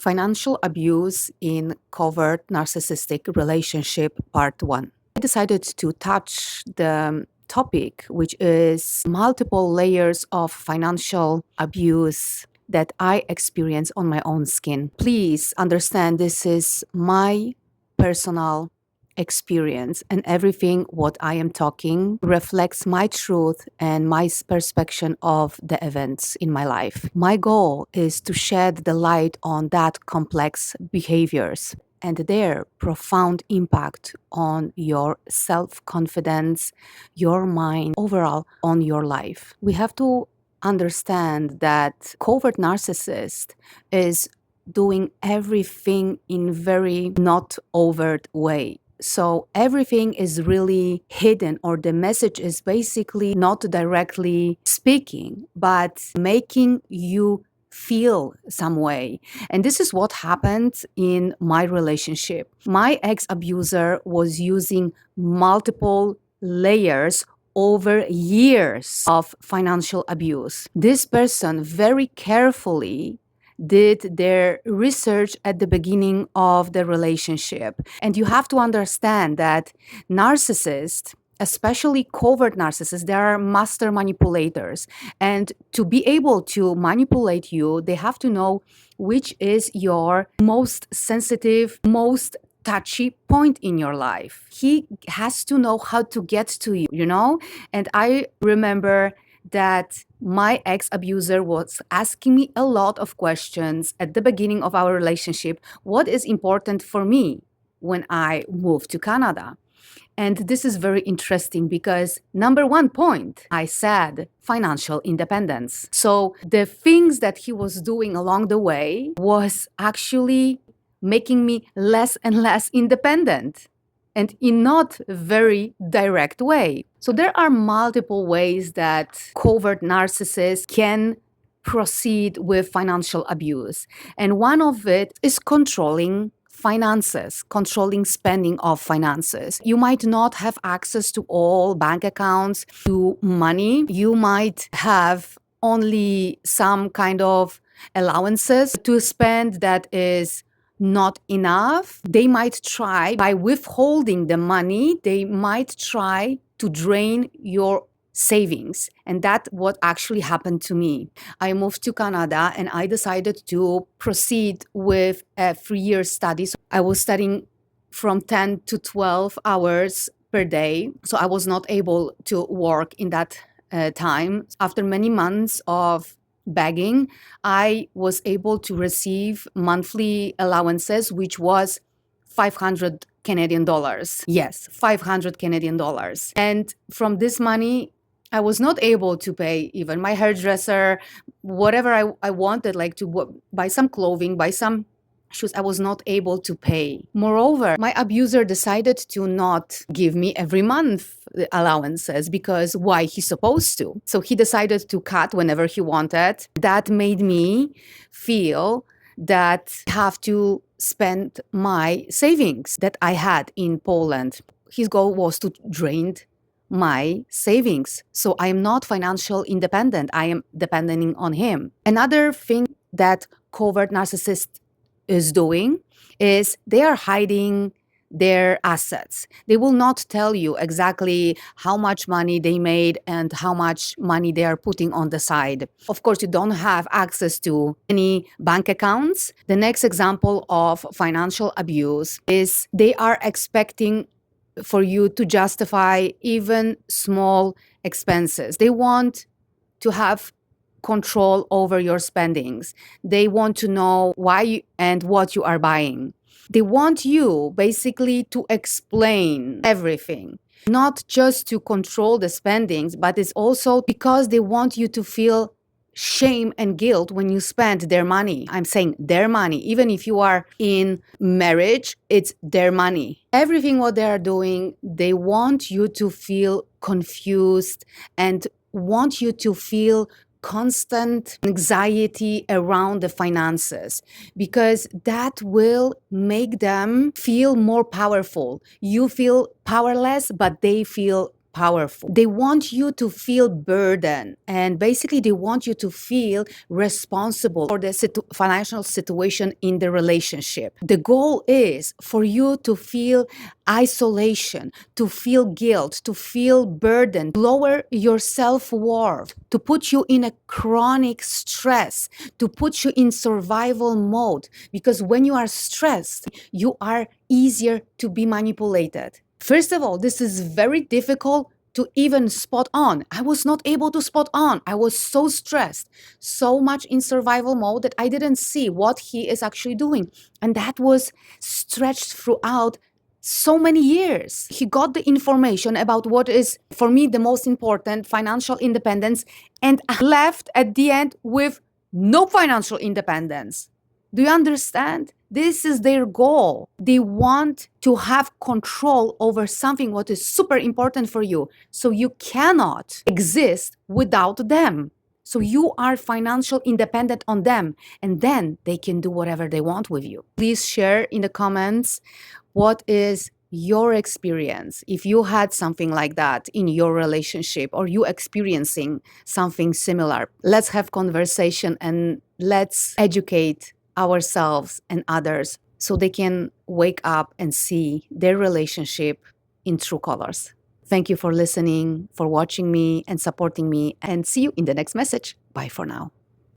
Financial Abuse in Covert Narcissistic Relationship Part 1. I decided to touch the topic, which is multiple layers of financial abuse that I experience on my own skin. Please understand this is my personal experience, and everything what I am talking reflects my truth and my perception of the events in my life. My goal is to shed the light on that complex behaviors and their profound impact on your self-confidence, your mind, overall on your life. We have to understand that covert narcissist is doing everything in very not overt way. So everything is really hidden, or the message is basically not directly speaking, but making you feel some way. And this is what happened in my relationship. My ex-abuser was using multiple layers over years of financial abuse. This person very carefully did their research at the beginning of the relationship. And you have to understand that narcissists, especially covert narcissists, they are master manipulators. And to be able to manipulate you, they have to know which is your most sensitive, most touchy point in your life. He has to know how to get to you, you know? And I remember that my ex-abuser was asking me a lot of questions at the beginning of our relationship. What is important for me when I moved to Canada? And this is very interesting because number one point, I said financial independence. So the things that he was doing along the way was actually making me less and less independent, and in not very direct way. So there are multiple ways that covert narcissists can proceed with financial abuse. And one of it is controlling finances, controlling spending of finances. You might not have access to all bank accounts, to money. You might have only some kind of allowances to spend that is not enough. They might try, by withholding the money, they might try to drain your savings. And that's what actually happened to me. I moved to Canada and I decided to proceed with a 3-year study. So I was studying from 10 to 12 hours per day. So I was not able to work in that time. After many months of begging, I was able to receive monthly allowances, which was 500 Canadian dollars. Yes, 500 Canadian dollars. And from this money, I was not able to pay even my hairdresser, whatever I wanted, like to buy some clothing, buy some shoes. I was not able to pay. Moreover, my abuser decided to not give me every month the allowances, because why? He's supposed to. So he decided to cut whenever he wanted. That made me feel that I have to spend my savings that I had in Poland. His goal was to drain my savings. So I am not financial independent. I am depending on him. Another thing that covert narcissist is doing is they are hiding their assets. They will not tell you exactly how much money they made and how much money they are putting on the side. Of course, you don't have access to any bank accounts. The next example of financial abuse is they are expecting for you to justify even small expenses. They want to have control over your spendings. They want to know why and what you are buying. They want you basically to explain everything, not just to control the spendings, but it's also because they want you to feel shame and guilt when you spend their money. I'm saying their money. Even if you are in marriage, it's their money. Everything what they are doing, they want you to feel confused and want you to feel constant anxiety around the finances, because that will make them feel more powerful. You feel powerless, but they feel powerful. They want you to feel burden, and basically they want you to feel responsible for the financial situation in the relationship. The goal is for you to feel isolation, to feel guilt, to feel burden, lower your self-worth, to put you in a chronic stress, to put you in survival mode, because when you are stressed, you are easier to be manipulated. First of all, this is very difficult to even spot on. I was not able to spot on. I was so stressed, so much in survival mode that I didn't see what he is actually doing. And that was stretched throughout so many years. He got the information about what is, for me, the most important, financial independence, and left at the end with no financial independence. Do you understand? This is their goal. They want to have control over something what is super important for you. So you cannot exist without them. So you are financial independent on them, and then they can do whatever they want with you. Please share in the comments what is your experience. If you had something like that in your relationship, or you experiencing something similar, let's have conversation and let's educate ourselves and others so they can wake up and see their relationship in true colors. Thank you for listening, for watching me and supporting me, and see you in the next message. Bye for now.